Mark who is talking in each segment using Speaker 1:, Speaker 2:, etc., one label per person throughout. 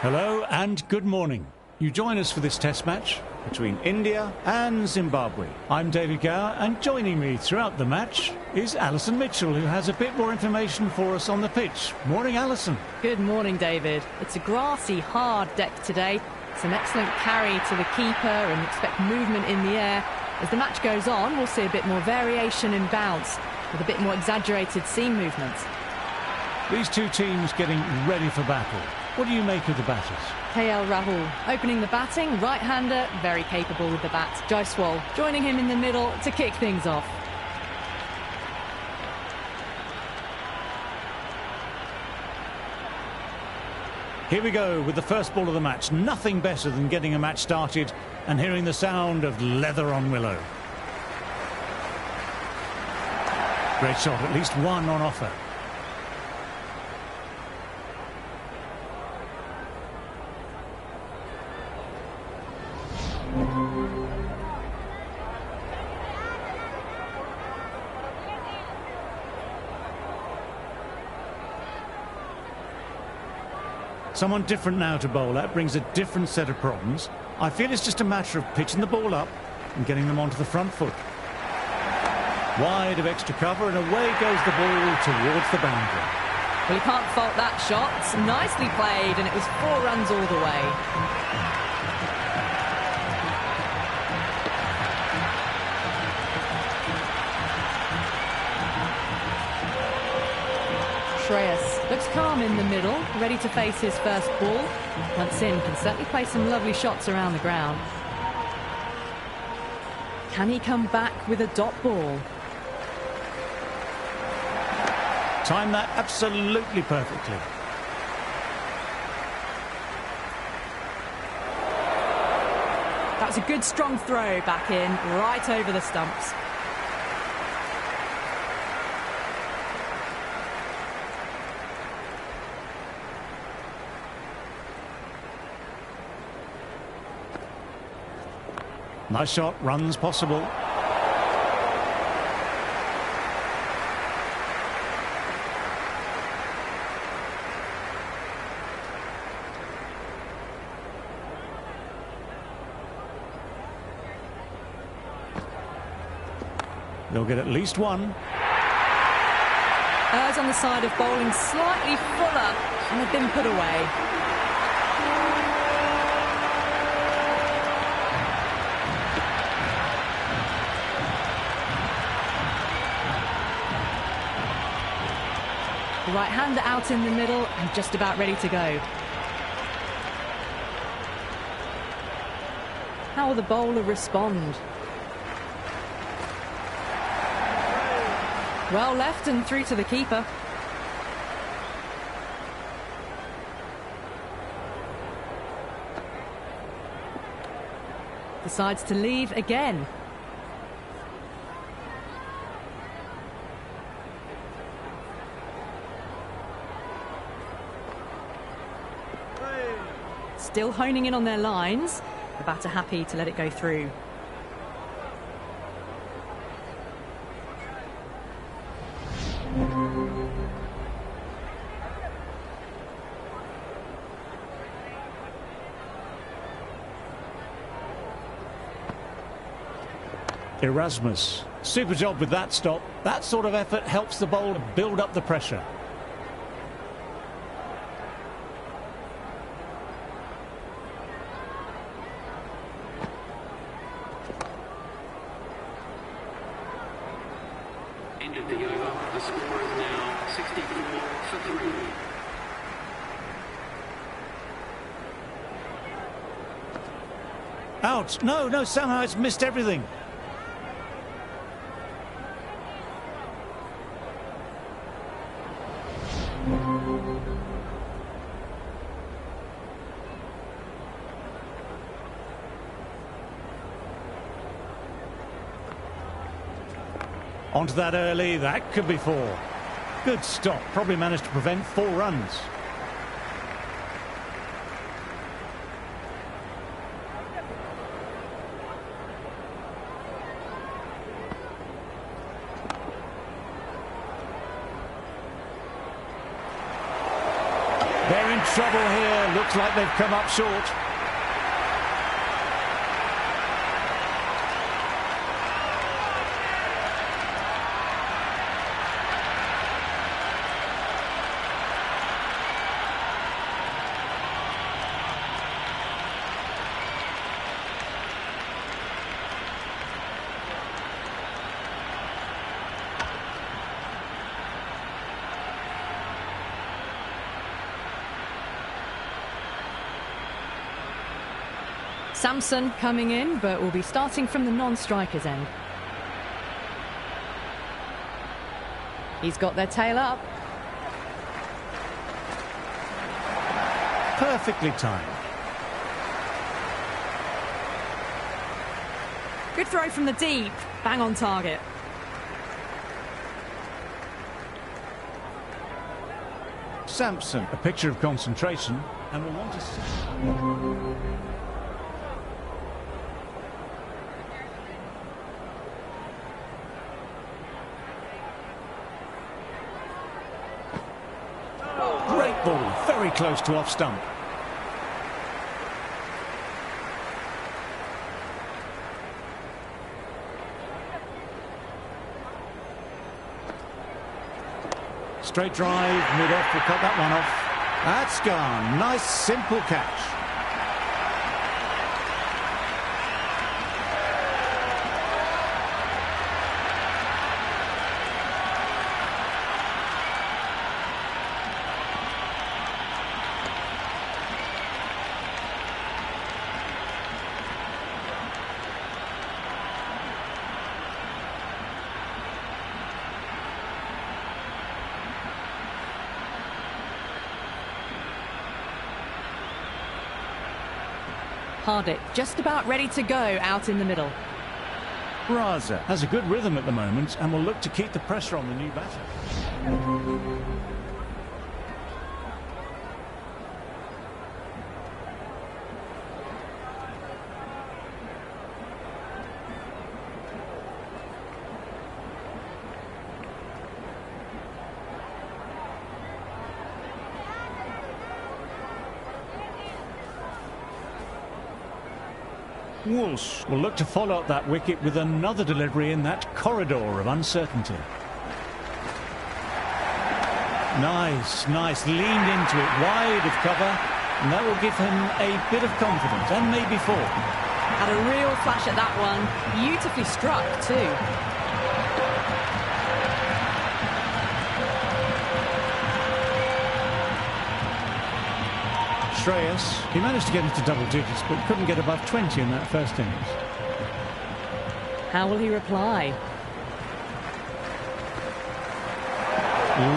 Speaker 1: Hello and good morning. You join us for this test match between India and Zimbabwe. I'm David Gower, and joining me throughout the match is Alison Mitchell, who has a bit more information for us on the pitch. Morning, Alison.
Speaker 2: Good morning, David. It's a grassy, hard deck today. It's an excellent carry to the keeper and expect movement in the air. As the match goes on, we'll see a bit more variation in bounce with a bit more exaggerated seam movements.
Speaker 1: These two teams getting ready for battle. What do you make of the batters?
Speaker 2: KL Rahul opening the batting, right-hander, very capable with the bat. Jaiswal joining him in the middle to kick things off.
Speaker 1: Here we go with the first ball of the match. Nothing better than getting a match started and hearing the sound of leather on willow. Great shot, at least one on offer. Someone different now to bowl at brings a different set of problems. I feel it's just a matter of pitching the ball up and getting them onto the front foot. Wide of extra cover, and away goes the ball towards the boundary.
Speaker 2: Well, he can't fault that shot. Nicely played, and it was 4 runs all the way. Shreyas looks calm in the middle, ready to face his first ball. Once in, can certainly play some lovely shots around the ground. Can he come back with a dot ball?
Speaker 1: Timed that absolutely perfectly.
Speaker 2: That's a good strong throw back in, right over the stumps.
Speaker 1: Nice shot, runs possible. They'll get at least one.
Speaker 2: Errs on the side of bowling slightly fuller, and have been put away. The right-hander out in the middle and just about ready to go. How will the bowler respond? Well left and through to the keeper. Decides to leave again. Still honing in on their lines. The batter happy to let it go through.
Speaker 1: Erasmus. Super job with that stop. That sort of effort helps the bowler build up the pressure.
Speaker 3: Ended the over. The score is now 64 for 3.
Speaker 1: Out. No, somehow it's missed everything. Onto that early, that could be 4. Good stop, probably managed to prevent 4 runs. They're in trouble here. Looks like they've come up short.
Speaker 2: Samson coming in, but will be starting from the non-striker's end. He's got their tail up.
Speaker 1: Perfectly timed.
Speaker 2: Good throw from the deep. Bang on target.
Speaker 1: Samson, a picture of concentration, and will want to see. Great ball, very close to off stump. Straight drive, mid-off, will cut that one off. That's gone. Nice, simple catch.
Speaker 2: Hardick just about ready to go out in the middle.
Speaker 1: Raza has a good rhythm at the moment and will look to keep the pressure on the new batter. Walsh will look to follow up that wicket with another delivery in that corridor of uncertainty. Nice, nice, leaned into it, wide of cover, and that will give him a bit of confidence, and maybe four.
Speaker 2: Had a real flash at that one, beautifully struck too.
Speaker 1: Shreyas, he managed to get into double digits, but couldn't get above 20 in that first innings.
Speaker 2: How will he reply?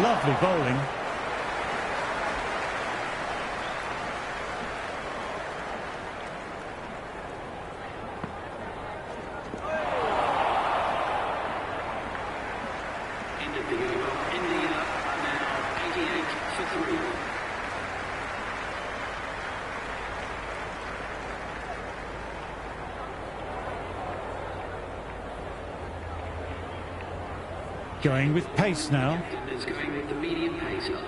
Speaker 1: Lovely bowling.
Speaker 3: End of the over. India are now 88 for 3.
Speaker 1: Going with pace now.
Speaker 3: Is going with the medium pace up.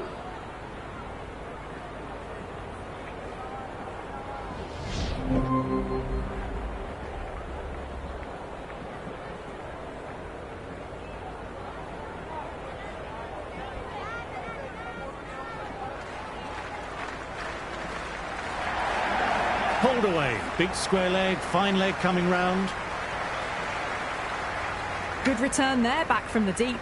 Speaker 1: Pulled away. Big square leg, fine leg coming round.
Speaker 2: Good return there, back from the deep.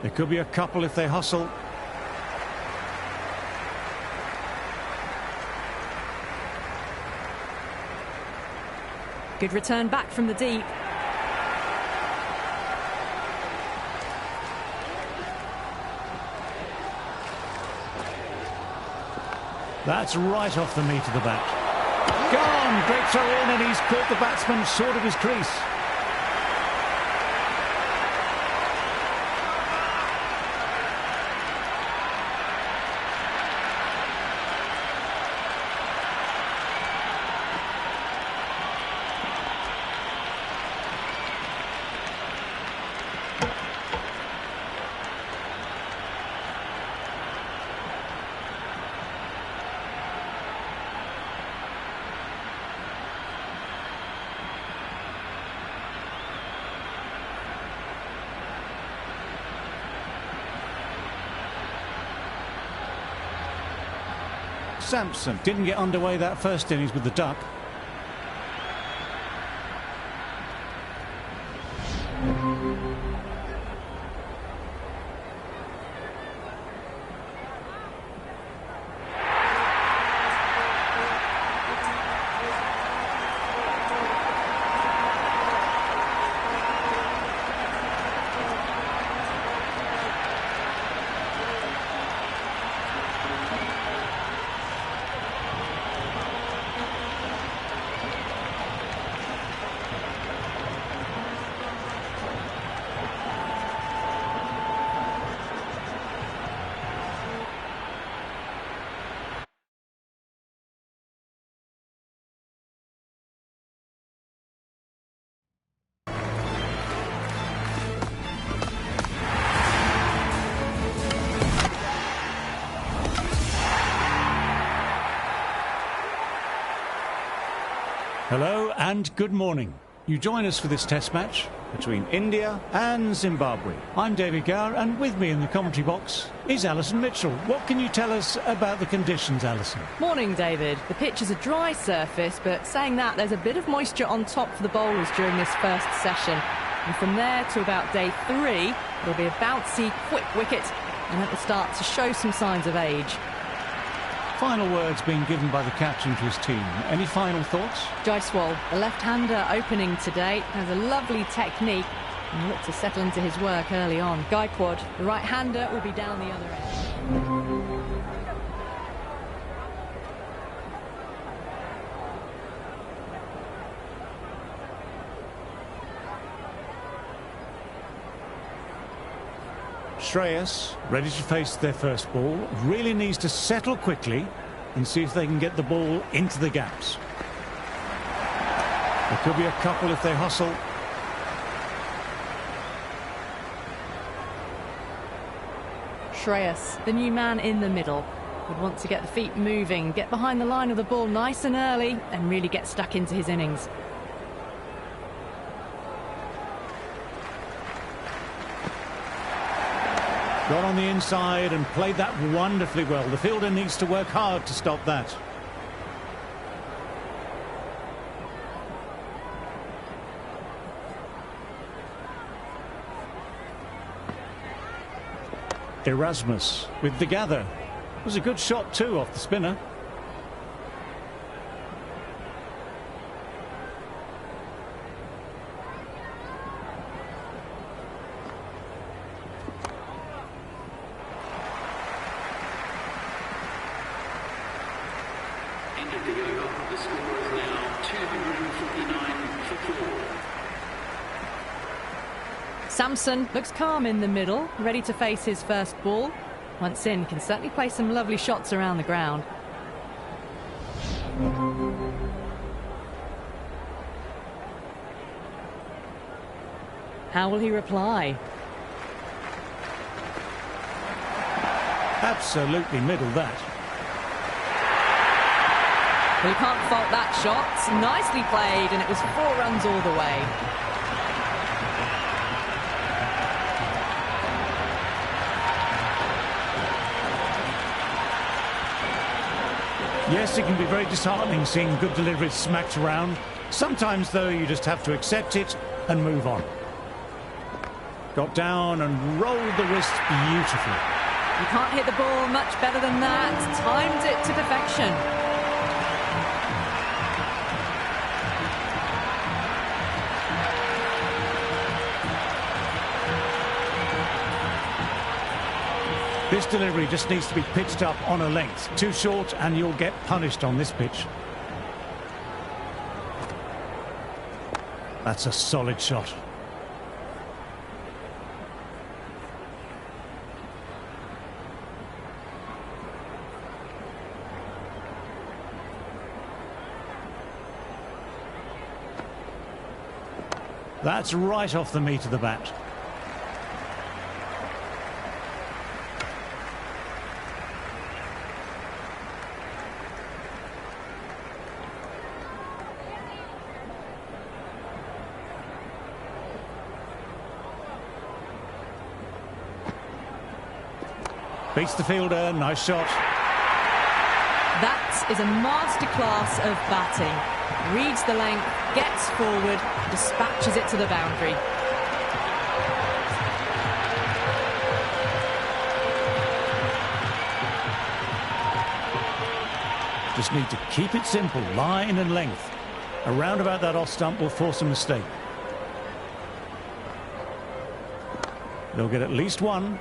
Speaker 1: There could be a couple if they hustle.
Speaker 2: Good return back from the deep.
Speaker 1: That's right off the meat of the bat. Gone! Great throw in, and he's caught the batsman short of his crease. Sampson didn't get underway that first innings with the duck. Hello and good morning. You join us for this test match between India and Zimbabwe. I'm David Gower, and with me in the commentary box is Alison Mitchell. What can you tell us about the conditions, Alison?
Speaker 2: Morning, David. The pitch is a dry surface, but saying that, there's a bit of moisture on top for the bowlers during this first session. And from there to about day 3, it'll be a bouncy, quick wicket, and that will start to show some signs of age.
Speaker 1: Final words being given by the captain to his team. Any final thoughts?
Speaker 2: Jaiswal, the left-hander opening today, has a lovely technique and will look to settle into his work early on. Gaikwad, the right-hander, will be down the other end.
Speaker 1: Shreyas, ready to face their first ball, really needs to settle quickly and see if they can get the ball into the gaps. There could be a couple if they hustle.
Speaker 2: Shreyas, the new man in the middle, would want to get the feet moving, get behind the line of the ball nice and early and really get stuck into his innings.
Speaker 1: Got on the inside and played that wonderfully well. The fielder needs to work hard to stop that. Erasmus with the gather. It was a good shot too off the spinner.
Speaker 3: Ended the over. The score is now 249 for 4.
Speaker 2: Sampson looks calm in the middle, ready to face his first ball. Once in, can certainly play some lovely shots around the ground. How will he reply?
Speaker 1: Absolutely middle that.
Speaker 2: Well, you can't fault that shot. Nicely played, and it was 4 runs all the way.
Speaker 1: Yes, it can be very disheartening seeing good deliveries smacked around. Sometimes, though, you just have to accept it and move on. Got down and rolled the wrist beautifully.
Speaker 2: You can't hit the ball much better than that. Timed it to perfection.
Speaker 1: This delivery just needs to be pitched up on a length. Too short and you'll get punished on this pitch. That's a solid shot. That's right off the meat of the bat. Beats the fielder, nice shot.
Speaker 2: That is a masterclass of batting. Reads the length, gets forward, dispatches it to the boundary.
Speaker 1: Just need to keep it simple, line and length. Around about that off stump will force a mistake. They'll get at least one.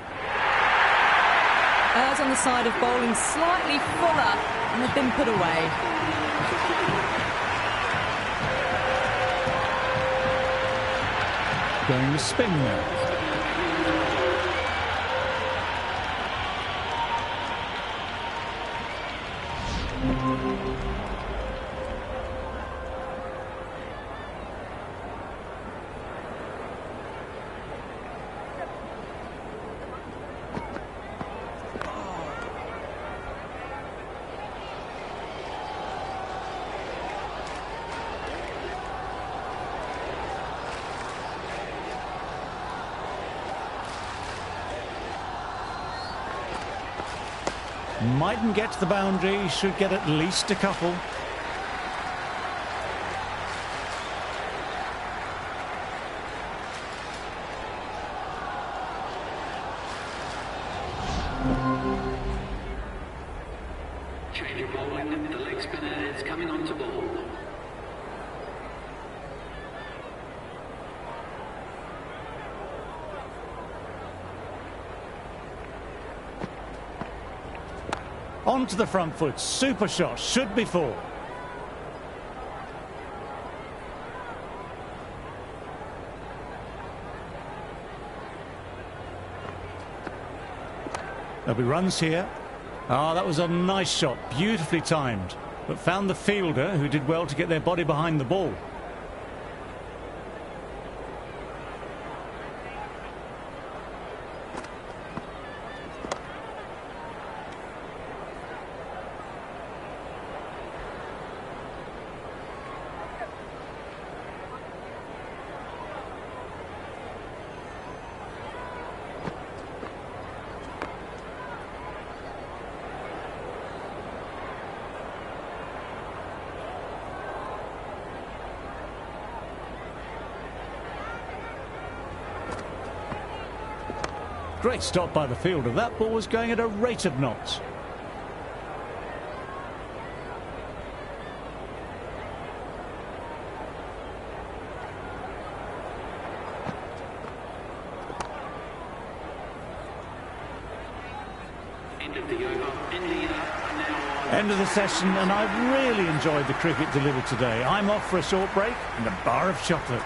Speaker 2: Errs on the side of bowling slightly fuller and have been put away.
Speaker 1: Going to spin now. Mightn't get to the boundary, should get at least a couple.
Speaker 3: Change of bowling, the leg spinner is coming on to ball.
Speaker 1: Onto the front foot, super shot, should be four. There'll be runs here. Ah, that was a nice shot, beautifully timed, but found the fielder who did well to get their body behind the ball. Great stop by the fielder. That ball was going at a rate of knots.
Speaker 3: End of the over. India now on.
Speaker 1: End of the session, and I've really enjoyed the cricket delivered today. I'm off for a short break and a bar of chocolate.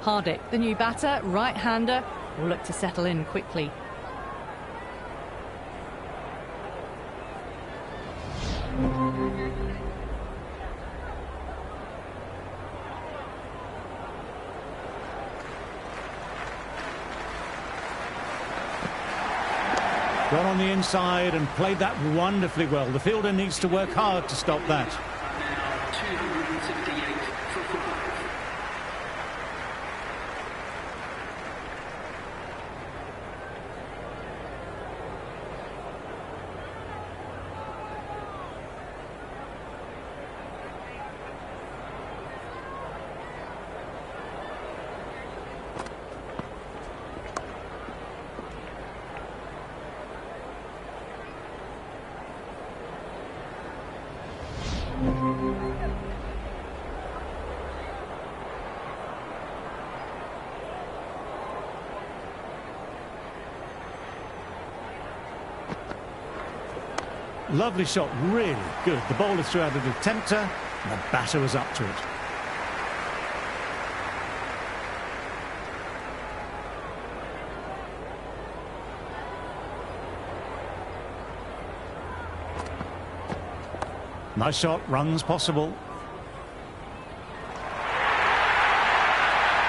Speaker 2: Hardik, the new batter, right-hander, will look to settle in quickly.
Speaker 1: Got on the inside and played that wonderfully well. The fielder needs to work hard to stop that.
Speaker 3: Now 268 for 5.
Speaker 1: Lovely shot, really good. The bowler threw out a attempter, and the batter was up to it. Nice shot, runs possible.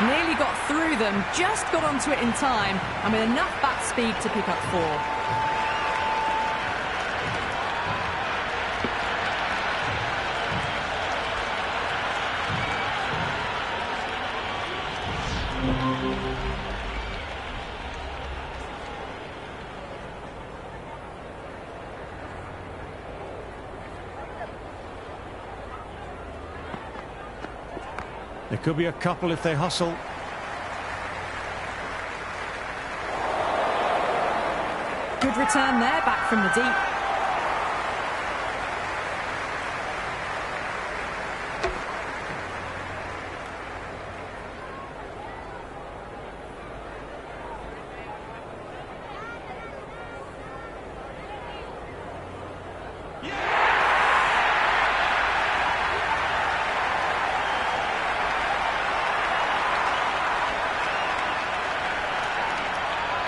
Speaker 2: Nearly got through them, just got onto it in time, and with enough bat speed to pick up 4.
Speaker 1: There could be a couple if they hustle.
Speaker 2: Good return there, back from the deep.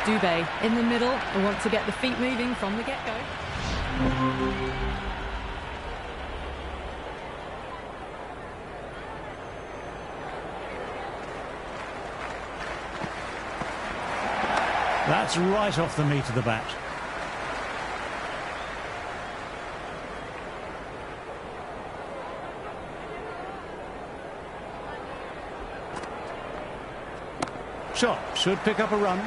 Speaker 2: Dubé in the middle and want to get the feet moving from the get-go.
Speaker 1: That's right off the meat of the bat. Shot should pick up a run.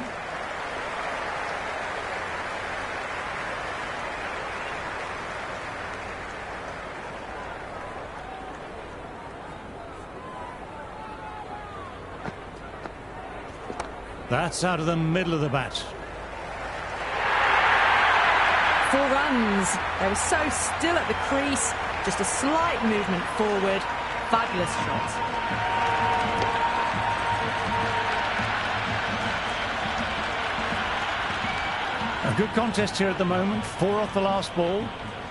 Speaker 1: That's out of the middle of the bat.
Speaker 2: 4 runs. They were so still at the crease. Just a slight movement forward. Fabulous shot.
Speaker 1: A good contest here at the moment. 4 off the last ball.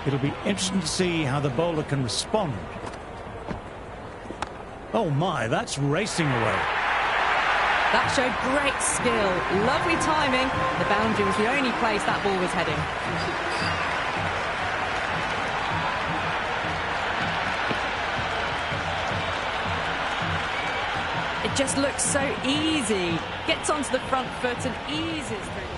Speaker 1: It'll be interesting to see how the bowler can respond. Oh my, that's racing away.
Speaker 2: That showed great skill, lovely timing. The boundary was the only place that ball was heading. It just looks so easy. Gets onto the front foot and eases through.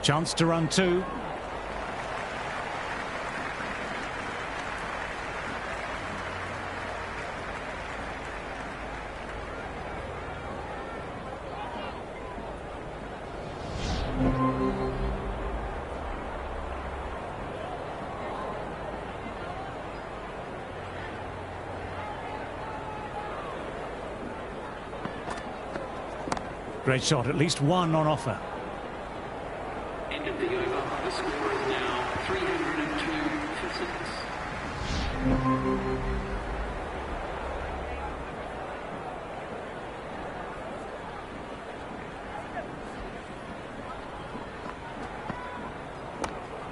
Speaker 1: Chance to run 2. Great shot, at least 1 on offer.
Speaker 3: End of the over. The score is now 302 for 6.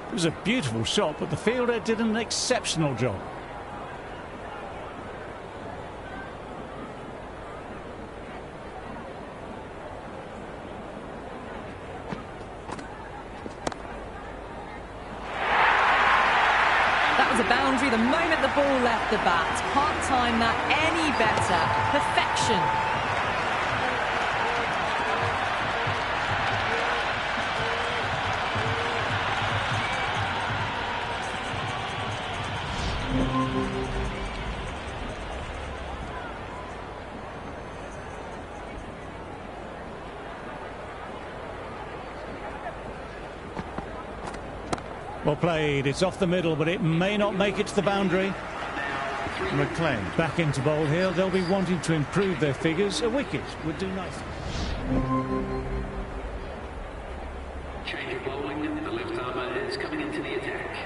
Speaker 1: It was a beautiful shot, but the fielder did an exceptional job.
Speaker 2: That was a boundary the moment the ball left the bat. Can't time that any better. Perfection.
Speaker 1: Well played, it's off the middle, but it may not make it to the boundary. McLean back into bowl here. They'll be wanting to improve their figures. A wicket would do nicely.
Speaker 3: Change of bowling. The left armour is coming into the attack.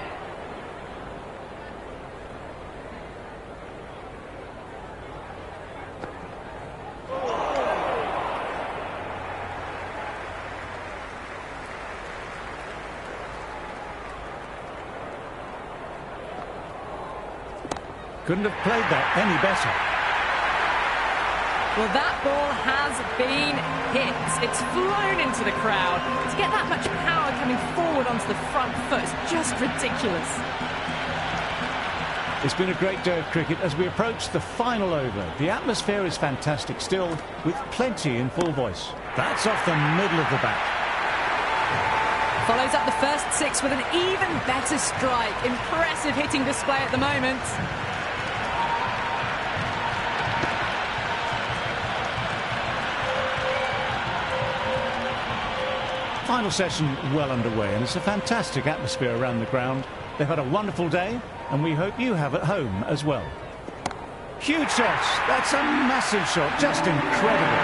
Speaker 1: Couldn't have played that any better.
Speaker 2: Well, that ball has been hit. It's flown into the crowd. To get that much power coming forward onto the front foot is just ridiculous.
Speaker 1: It's been a great day of cricket as we approach the final over. The atmosphere is fantastic still, with plenty in full voice. That's off the middle of the bat.
Speaker 2: Follows up the first 6 with an even better strike. Impressive hitting display at the moment.
Speaker 1: Final session well underway, and it's a fantastic atmosphere around the ground. They've had a wonderful day, and we hope you have at home as well. Huge shot. That's a massive shot. Just incredible.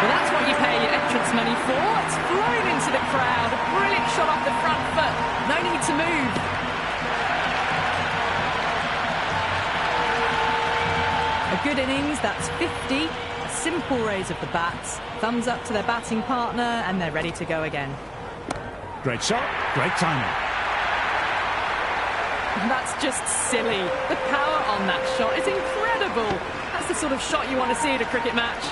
Speaker 2: Well, that's what you pay your entrance money for. It's flown into the crowd. A brilliant shot off the front foot. No need to move. A good innings. That's 50. A simple raise of the bats. Thumbs up to their batting partner, and they're ready to go again.
Speaker 1: Great shot. Great timing.
Speaker 2: That's just silly. The power on that shot is incredible. That's the sort of shot you want to see at a cricket match.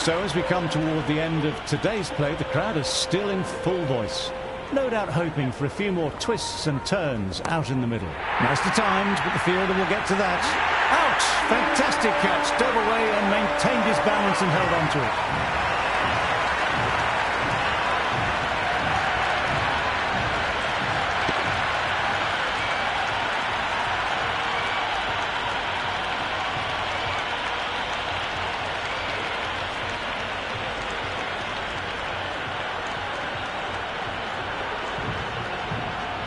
Speaker 1: So as we come toward the end of today's play, the crowd is still in full voice. No doubt hoping for a few more twists and turns out in the middle. Nicely timed, but the fielder will get to that. Out! Fantastic catch. Dove away and maintained his balance and held on to it.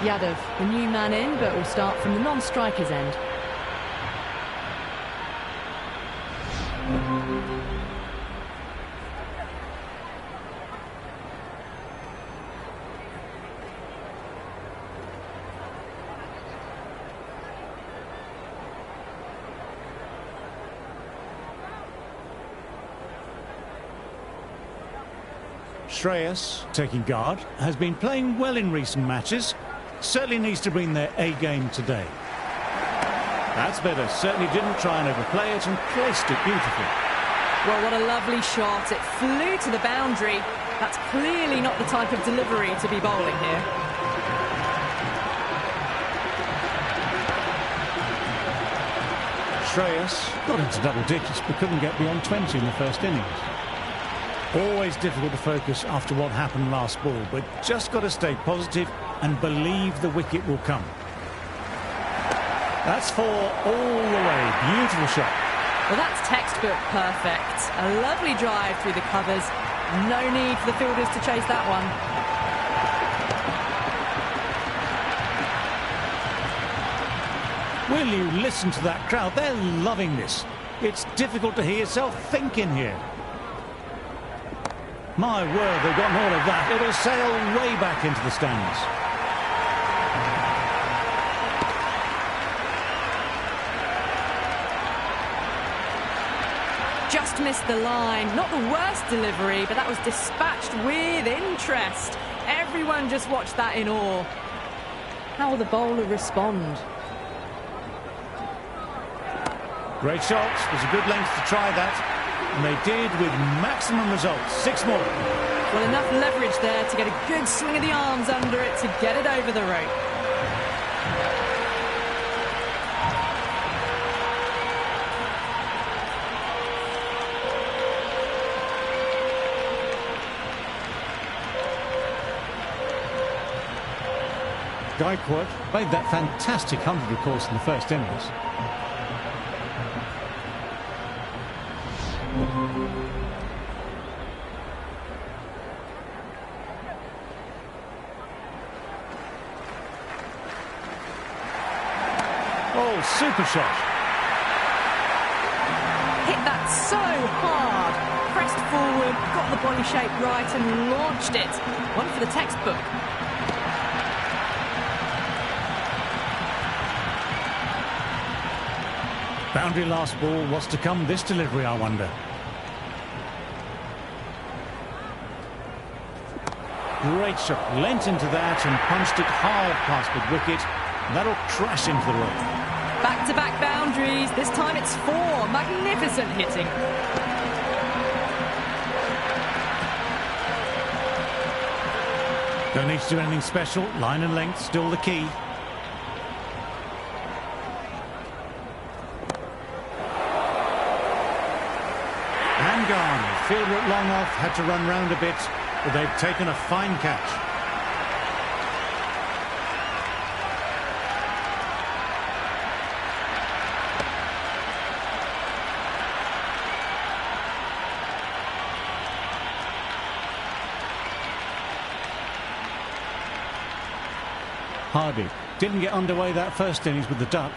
Speaker 2: Yadav, the new man in, but will start from the non-striker's end.
Speaker 1: Shreyas, taking guard, has been playing well in recent matches. Certainly needs to bring their A-game today. That's better. Certainly didn't try and overplay it and placed it beautifully.
Speaker 2: Well, what a lovely shot. It flew to the boundary. That's clearly not the type of delivery to be bowling here.
Speaker 1: Shreyas got into double digits but couldn't get beyond 20 in the first innings. Always difficult to focus after what happened last ball, but just got to stay positive and believe the wicket will come. That's 4 all the way. Beautiful shot.
Speaker 2: Well, that's textbook perfect. A lovely drive through the covers. No need for the fielders to chase that one.
Speaker 1: Will you listen to that crowd? They're loving this. It's difficult to hear yourself thinking here. My word, they've got all of that. It'll sail way back into the stands.
Speaker 2: Just missed the line. Not the worst delivery, but that was dispatched with interest. Everyone just watched that in awe. How will the bowler respond?
Speaker 1: Great shot. There's a good length to try that. And they did with maximum results. 6 more.
Speaker 2: Well, enough leverage there to get a good swing of the arms under it to get it over the rope.
Speaker 1: Gaikwad made that fantastic 100, of course, in the first innings. Oh, super shot.
Speaker 2: Hit that so hard. Pressed forward, got the body shape right and launched it. One for the textbook.
Speaker 1: Boundary last ball. What's to come this delivery, I wonder? Great shot. Leant into that and punched it hard past the wicket. That'll crash into the rope.
Speaker 2: Back-to-back boundaries. This time it's 4. Magnificent hitting.
Speaker 1: Don't need to do anything special. Line and length still the key. And gone. Fielder at long off had to run round a bit, but they've taken a fine catch. Hardy didn't get underway that first innings with the duck.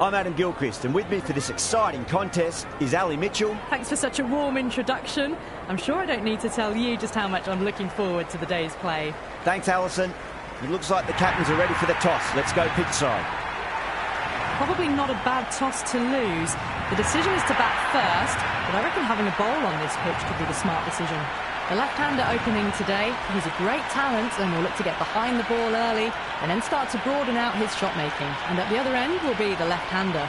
Speaker 4: I'm Adam Gilchrist, and with me for this exciting contest is Ali Mitchell.
Speaker 2: Thanks for such a warm introduction. I'm sure I don't need to tell you just how much I'm looking forward to the day's play.
Speaker 4: Thanks, Alison. It looks like the captains are ready for the toss. Let's go pitch side.
Speaker 2: Probably not a bad toss to lose. The decision is to bat first, but I reckon having a bowl on this pitch could be the smart decision. The left-hander opening today, he's a great talent and will look to get behind the ball early and then start to broaden out his shot making. And at the other end will be the left-hander.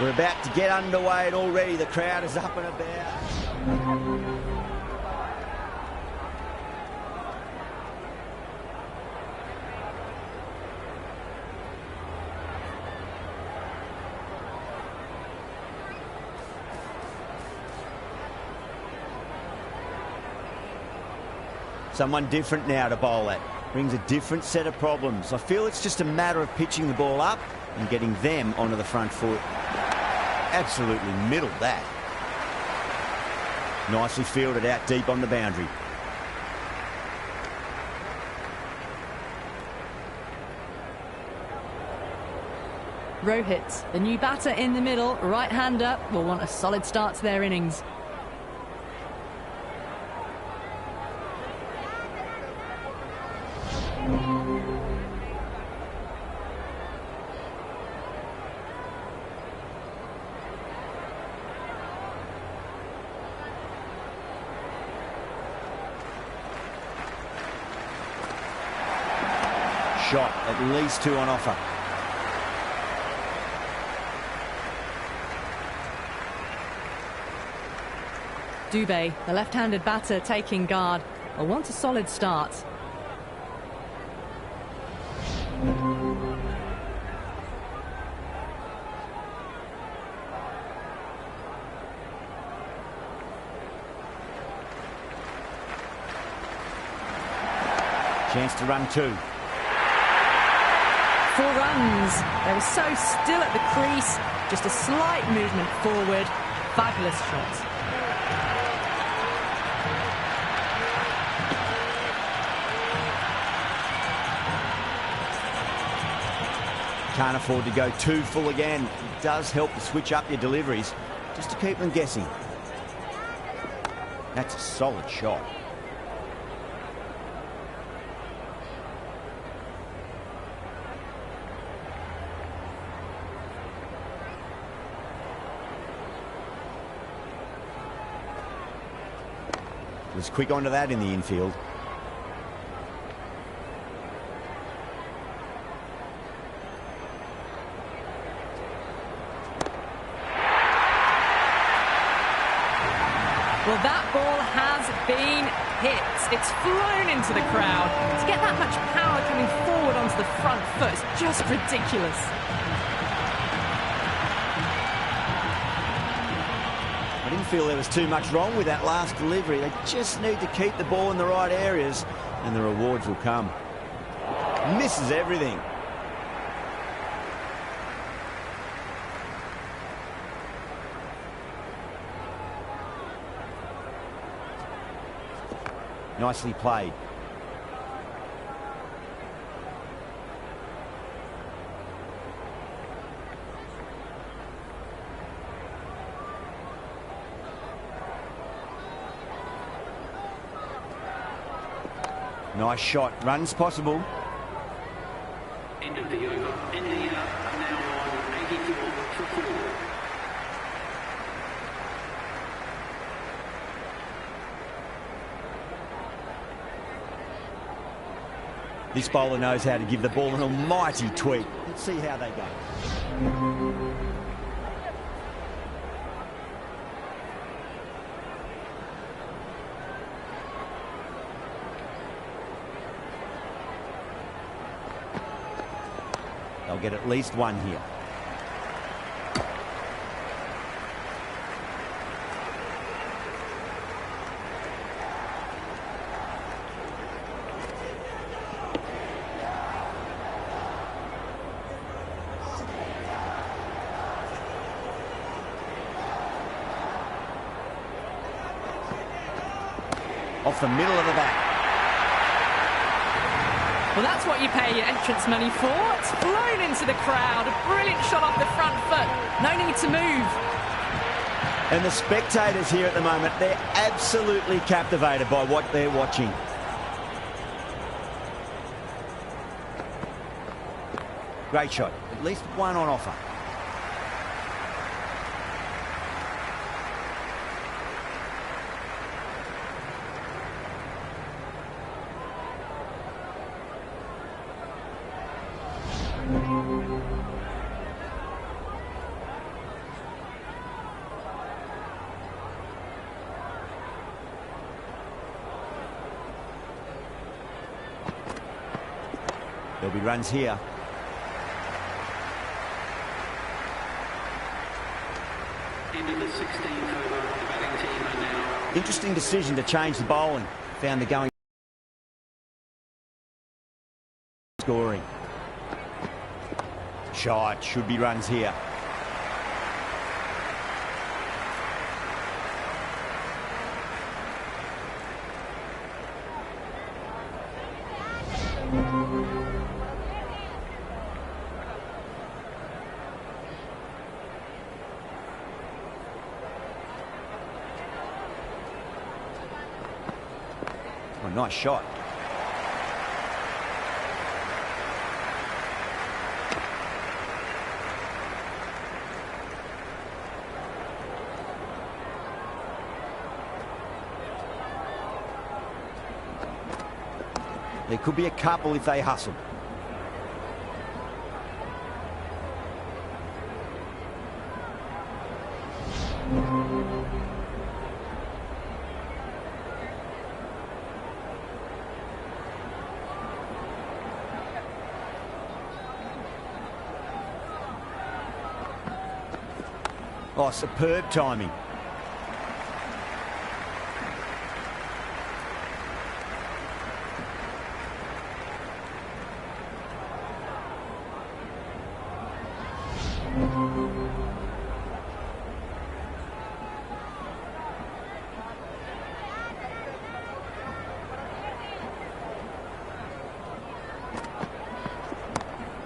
Speaker 4: We're about to get underway and already the crowd is up and about. Someone different now to bowl at. Brings a different set of problems. I feel it's just a matter of pitching the ball up and getting them onto the front foot. Absolutely middled that. Nicely fielded out deep on the boundary.
Speaker 2: Rohit, the new batter in the middle, right-hander, will want a solid start to their innings.
Speaker 4: Shot, at least 2 on offer.
Speaker 2: Dubé, the left-handed batter taking guard, will want a solid start.
Speaker 4: Chance to run 2.
Speaker 2: 4 runs. They were so still at the crease. Just a slight movement forward. Fabulous shot.
Speaker 4: Can't afford to go too full again. It does help to switch up your deliveries just to keep them guessing. That's a solid shot. Was quick onto that in the infield.
Speaker 2: Well, that ball has been hit. It's flown into the crowd. To get that much power coming forward onto the front foot is just ridiculous.
Speaker 4: feel there was too much wrong with that last delivery. They just need to keep the ball in the right areas and the rewards will come. Misses everything. Nicely played. Nice shot. Runs possible.
Speaker 3: End of the over. India are now on 84 for 4.
Speaker 4: This bowler knows how to give the ball an almighty tweak. Let's see how they go. They'll get at least one here. Off the middle of the bat.
Speaker 2: Well, that's what you pay your entrance money for. It's flown into the crowd. A brilliant shot off the front foot. No need to move.
Speaker 4: And the spectators here at the moment, they're absolutely captivated by what they're watching. Great shot. At least one on offer. There'll be runs here.
Speaker 3: Into the 16th over. The batting team are now.
Speaker 4: Interesting decision to change the bowling. Found the going scoring. Shot. Should be runs here. Oh, nice shot. There could be a couple if they hustle. Oh, superb timing.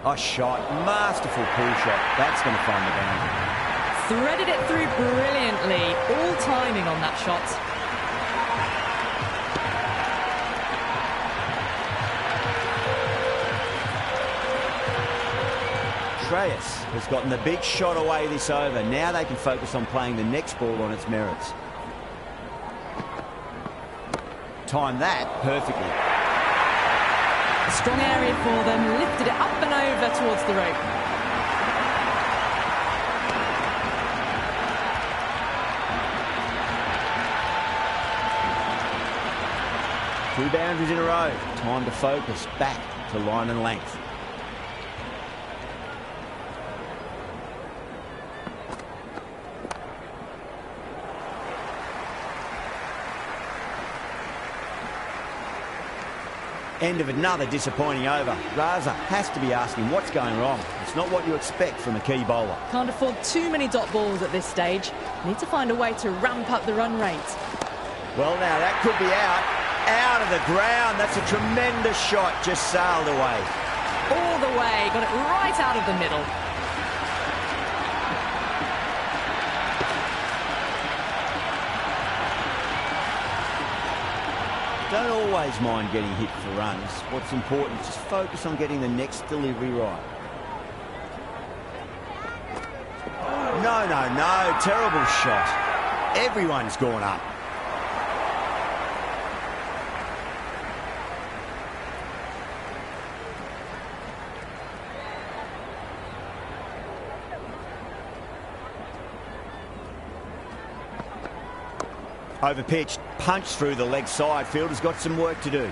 Speaker 4: Oh, shot. Masterful pull shot. That's going to find the boundary.
Speaker 2: Threaded it through brilliantly. All timing on that shot.
Speaker 4: Shreyas has gotten the big shot away this over. Now they can focus on playing the next ball on its merits. Timed that perfectly.
Speaker 2: A strong area for them. Lifted it up and over towards the rope.
Speaker 4: Two boundaries in a row. Time to focus back to line and length. End of another disappointing over. Raza has to be asking what's going wrong. It's not what you expect from a key bowler.
Speaker 2: Can't afford too many dot balls at this stage. Need to find a way to ramp up the run rate.
Speaker 4: Well, now that could be out of the ground. That's a tremendous shot, just sailed away.
Speaker 2: All the way, got it right out of the middle.
Speaker 4: Don't always mind getting hit for runs. What's important is just focus on getting the next delivery right. No. Terrible shot. Everyone's gone up. Overpitched, punched through the leg side. Fielder's got some work to do.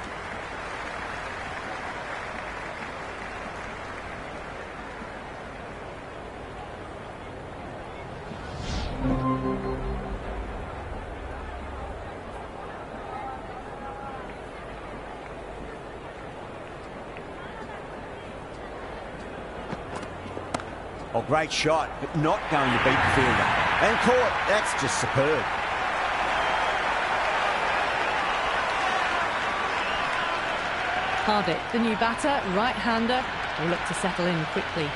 Speaker 4: Oh, great shot, but not going to beat the fielder. And caught. That's just superb.
Speaker 2: Harvick, the new batter, right-hander, will look to settle in quickly.